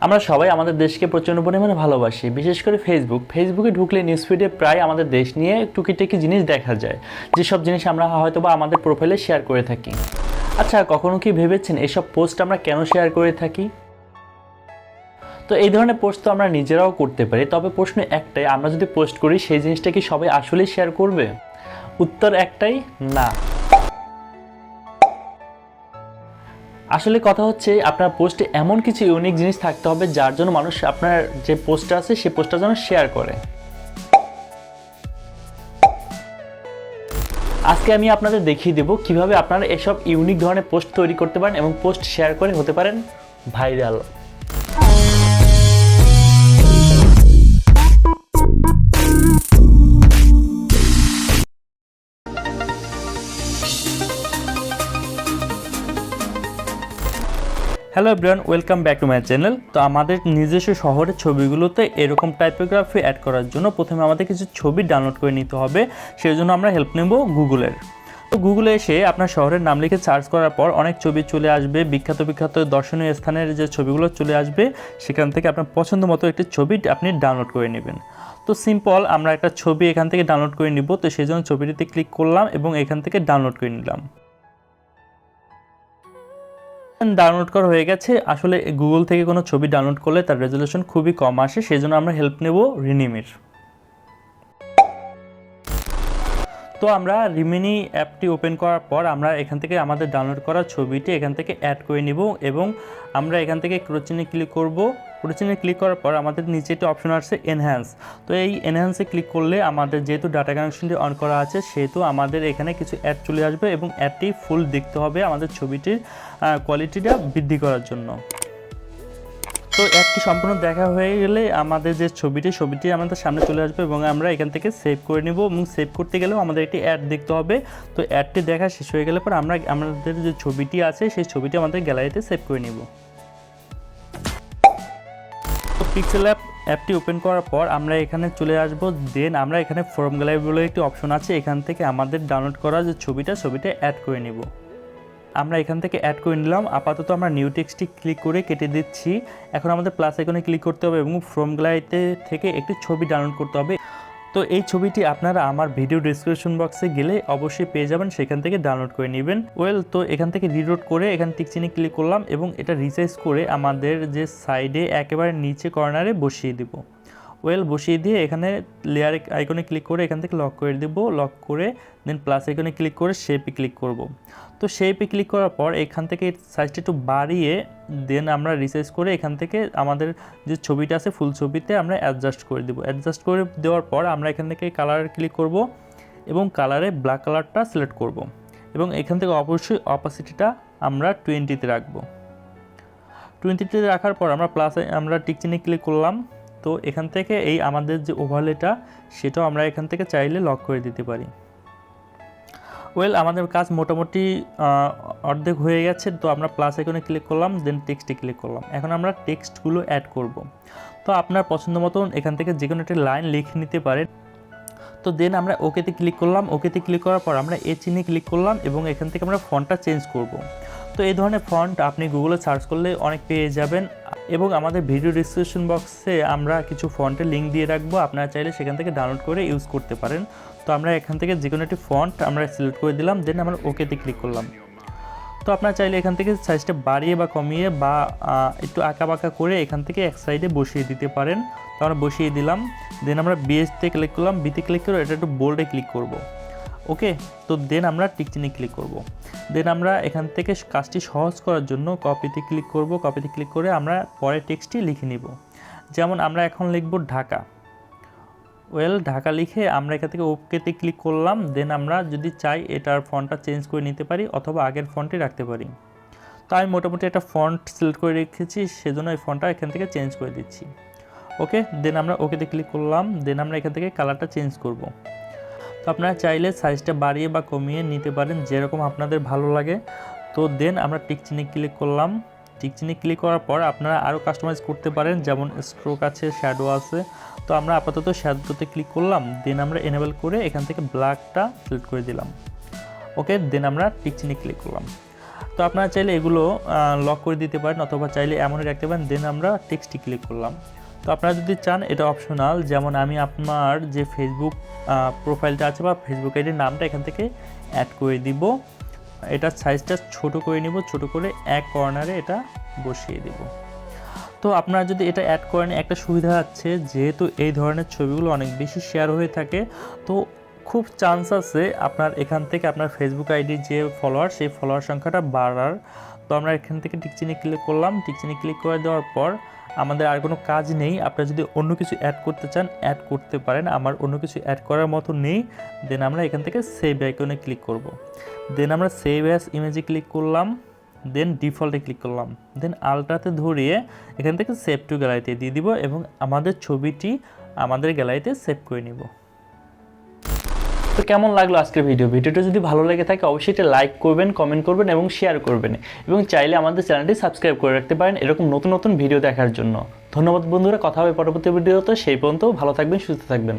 আমরা সবাই আমাদের দেশকে প্রচণ্ড পরিমাণে ভালোবাসি, বিশেষ করে ফেসবুকে ঢুকলে নিউজ ফিডে প্রায় আমাদের দেশ নিয়ে টুকিটাকি জিনিস দেখা যায়, যেসব জিনিস আমরা হয়তো বা আমাদের প্রোফাইলে শেয়ার করে থাকি। আচ্ছা, কখনো কি ভেবেছেন এসব পোস্ট আমরা কেন শেয়ার করে থাকি? তো এই ধরনের পোস্ট তো আমরা নিজেরাও করতে পারি, তবে প্রশ্ন একটাই, আমরা যদি পোস্ট করি সেই জিনিসটা কি সবাই আসলেই শেয়ার করবে? উত্তর একটাই, না। আসলে কথা হচ্ছে আপনার পোস্টে এমন কিছু ইউনিক জিনিস থাকতে হবে যার জন্য মানুষ আপনার যে পোস্টটা আছে সেই পোস্টটা যেন শেয়ার করে। আজকে আমি আপনাদের দেখিয়ে দেব কিভাবে আপনারা এসব ইউনিক ধরনের পোস্ট তৈরি করতে পারেন এবং পোস্ট শেয়ার করে হতে পারেন viral. Hello everyone, welcome back to my channel. তো আমাদের নিজস্ব শহরের ছবিগুলোতে এরকম টাইপোগ্রাফি অ্যাড করার জন্য প্রথমে আমাদের কিছু ছবি ডাউনলোড করে নিতে হবে। সেই জন্য আমরা হেল্প নেব গুগলের। তো গুগলে এসে আপনার শহরের নাম লিখে সার্চ করার পর অনেক ছবি চলে আসবে, বিখ্যাত দর্শনীয় স্থানের যে ছবিগুলো চলে আসবে, সেখান থেকে আপনার পছন্দ মতো একটি ছবি আপনি ডাউনলোড করে নেবেন। তো সিম্পল, আমরা একটা ছবি এখান থেকে ডাউনলোড করে নিব। তো সেই জন্য ছবিটিতে ক্লিক করলাম এবং এখান থেকে ডাউনলোড করে নিলাম। ডাউনলোড করা হয়ে গেছে। আসলে গুগল থেকে কোনো ছবি ডাউনলোড করলে তার রেজলিউশন খুবই কম আসে, সেই জন্য আমরা হেল্প নেব রিমিনির। তো আমরা রিমিনি অ্যাপটি ওপেন করার পর আমরা এখান থেকে আমাদের ডাউনলোড করা ছবিটি এখান থেকে অ্যাড করে নিব এবং আমরা এখান থেকে ক্রোচিনে ক্লিক করব। ক্রোচিনে ক্লিক করার পর আমাদের নিচে একটি অপশন আসছে এনহ্যান্স। তো এই এনহ্যান্সে ক্লিক করলে আমাদের যেহেতু ডাটা কানেকশনটি অন করা আছে সেহেতু আমাদের এখানে কিছু অ্যাড চলে আসবে এবং অ্যাডটি ফুল দেখতে হবে আমাদের ছবিটির কোয়ালিটিটা বৃদ্ধি করার জন্য। তো অ্যাডটি সম্পূর্ণ দেখা হয়ে গেলে আমাদের যে ছবিটি আমাদের সামনে চলে আসবে এবং আমরা এখান থেকে সেভ করে নিব এবং সেভ করতে গেলেও আমাদের একটি অ্যাড দেখতে হবে। তো অ্যাডটি দেখা শেষ হয়ে গেলে পর আমরা আমাদের যে ছবিটি আছে সেই ছবিটি আমাদের গ্যালারিতে সেভ করে নিব। তো পিক্সেলঅ্যাপ অ্যাপটি ওপেন করার পর আমরা এখানে চলে আসব। দেন আমরা এখানে ফর্ম গ্যালারি বলে একটি অপশন আছে, এখান থেকে আমাদের ডাউনলোড করা যে ছবিটা অ্যাড করে নিব। আমরা এখান থেকে অ্যাড করে নিলাম। আপাতত আমরা নিউ টেক্সটটি ক্লিক করে কেটে দিচ্ছি। এখন আমাদের প্লাস আইকনে ক্লিক করতে হবে এবং ফ্রম গ্যালারিতে থেকে একটি ছবি ডাউনলোড করতে হবে। তো এই ছবিটি আপনারা আমার ভিডিও ডেসক্রিপশন বক্সে গেলে অবশ্যই পেয়ে যাবেন, সেখান থেকে ডাউনলোড করে নেবেন। তো এখান থেকে রিলোড করে এখানে টিক চিহ্নে ক্লিক করলাম এবং এটা রিসাইজ করে আমাদের যে সাইডে একেবারে নিচে কর্নারে বসিয়ে দিব। বসিয়ে দিয়ে এখানে লেয়ার আইকনে ক্লিক করে এখান থেকে লক করে দেব। লক করে দেন প্লাস আইকনে ক্লিক করে শেপে ক্লিক করব। তো শেপে ক্লিক করার পর এখান থেকে সাইজটা একটু বাড়িয়ে দেন আমরা রিসাইজ করে এখান থেকে আমাদের যে ছবিটা আছে ফুল ছবিতে আমরা অ্যাডজাস্ট করে দেব। অ্যাডজাস্ট করে দেওয়ার পর আমরা এখান থেকে কালার ক্লিক করব এবং কালারে ব্ল্যাক কালারটা সিলেক্ট করব এবং এখান থেকে অবশ্যই অপাসিটিটা আমরা 20-তে রাখবো। 20-তে রাখার পর আমরা টিক চিহ্নে ক্লিক করলাম। তো এখান থেকে এই আমাদের যে ওভারলেটা সেটাও আমরা এখান থেকে চাইলে লক করে দিতে পারি। আমাদের কাজ মোটামুটি অর্ধেক হয়ে গেছে। তো আমরা প্লাস আইকনে ক্লিক করলাম, দেন টেক্সটে ক্লিক করলাম। এখন আমরা টেক্সটগুলো অ্যাড করব। তো আপনার পছন্দ মতন এখান থেকে যে কোনো একটা লাইন লিখে নিতে পারেন। তো দেন আমরা ওকেতে ক্লিক করলাম। ওকেতে ক্লিক করার পর আমরা এ চিহ্নে ক্লিক করলাম এবং এখান থেকে আমরা ফন্টটা চেঞ্জ করব। তো এই ধরনের ফন্ট আপনি গুগলে সার্চ করলে অনেক পেয়ে যাবেন এবং আমাদের ভিডিও ডিসক্রিপশন বক্সে আমরা কিছু ফন্টের লিঙ্ক দিয়ে রাখবো, আপনারা চাইলে সেখান থেকে ডাউনলোড করে ইউজ করতে পারেন। তো আমরা এখান থেকে যে কোনো একটি ফন্ট আমরা সিলেক্ট করে দিলাম, দেন আমরা ওকেতে ক্লিক করলাম। তো আপনারা চাইলে এখান থেকে সাইজটা বাড়িয়ে বা কমিয়ে বা একটু আঁকা করে এখান থেকে এক সাইডে বসিয়ে দিতে পারেন। তো আমরা বসিয়ে দিলাম। দেন আমরা বিএসতে ক্লিক করলাম, বিতে ক্লিক করে এটা একটু বোল্ডে ক্লিক করব। ওকে, তো দেন আমরা টিক চিহ্নে ক্লিক করব। দেন আমরা এখান থেকে কাজটি সহজ করার জন্য কপিতে ক্লিক করব। কপিতে ক্লিক করে আমরা পরের টেক্সটটি লিখে নিব। যেমন আমরা এখন লিখব ঢাকা। ঢাকা লিখে আমরা এখান থেকে ওকেতে ক্লিক করলাম। দেন আমরা যদি চাই এটার ফন্টটা চেঞ্জ করে নিতে পারি অথবা আগের ফন্টই রাখতে পারি। তো আমি মোটামুটি একটা ফন্ট সিলেক্ট করে রেখেছি, সেজন্য এই ফন্টটা এখান থেকে চেঞ্জ করে দিচ্ছি। ওকে, দেন আমরা ওকেতে ক্লিক করলাম। দেন আমরা এখান থেকে কালারটা চেঞ্জ করব। তো আপনারা চাইলে সাইজটা বাড়িয়ে বা কমিয়ে নিতে পারেন যেরকম আপনাদের ভালো লাগে। তো দেন আমরা টিক চিহ্নে ক্লিক করলাম। টিক চিহ্নে ক্লিক করার পর আপনারা আরও কাস্টমাইজ করতে পারেন, যেমন স্ট্রোক আছে, শ্যাডো আছে। তো আমরা আপাতত শ্যাডোতে ক্লিক করলাম। দেন আমরা এনেবল করে এখান থেকে ব্ল্যাকটা সিলেক্ট করে দিলাম। ওকে, দেন আমরা টিক চিহ্নে ক্লিক করলাম। তো আপনারা চাইলে এগুলো লক করে দিতে পারেন অথবা চাইলে এমনই রাখতে পারেন। দেন আমরা টেক্সটে ক্লিক করলাম। তো আপনারা যদি চান এটা অপশনাল, যেমন আমি আপনার যে ফেসবুক প্রোফাইলটা আছে বা ফেসবুক আইডির নামটা এখান থেকে অ্যাড করে দিব। এটা সাইজটা ছোট করে নিব, ছোট করে এক কর্নারে এটা বসিয়ে দেব। তো আপনারা যদি এটা অ্যাড করেন একটা সুবিধা আছে, যেহেতু এই ধরনের ছবিগুলো অনেক বেশি শেয়ার হয়ে থাকে, তো খুব চান্স আছে আপনার এখান থেকে আপনার ফেসবুক আইডির যে ফলোয়ার সেই ফলোয়ার সংখ্যাটা বাড়ার। তো আমরা এখান থেকে টিকচিহ্নে ক্লিক করলাম। টিকচিহ্নে ক্লিক করে দেওয়ার পর আমাদের আর কোনো কাজ নেই। আপনারা যদি অন্য কিছু অ্যাড করতে চান অ্যাড করতে পারেন, আমার অন্য কিছু অ্যাড করার মতো নেই। দেন আমরা এখান থেকে সেভ আইকনে ক্লিক করব। দেন আমরা সেভ অ্যাজ ইমেজে ক্লিক করলাম। দেন ডিফল্টে ক্লিক করলাম। দেন আলট্রাতে ধরিয়ে এখান থেকে সেভ টু গ্যালারিতে দিয়ে দিব এবং আমাদের ছবিটি আমাদের গ্যালারিতে সেভ করে নিব। তো কেমন লাগলো আজকের ভিডিওটা যদি ভালো লেগে থাকে অবশ্যই এটা লাইক করবেন, কমেন্ট করবেন এবং শেয়ার করবেন, এবং চাইলে আমাদের চ্যানেলটি সাবস্ক্রাইব করে রাখতে পারেন এরকম নতুন নতুন ভিডিও দেখার জন্য। ধন্যবাদ বন্ধুরা, কথা হবে পরবর্তী ভিডিওতে। সেই পর্যন্ত ভালো থাকবেন, সুস্থ থাকবেন।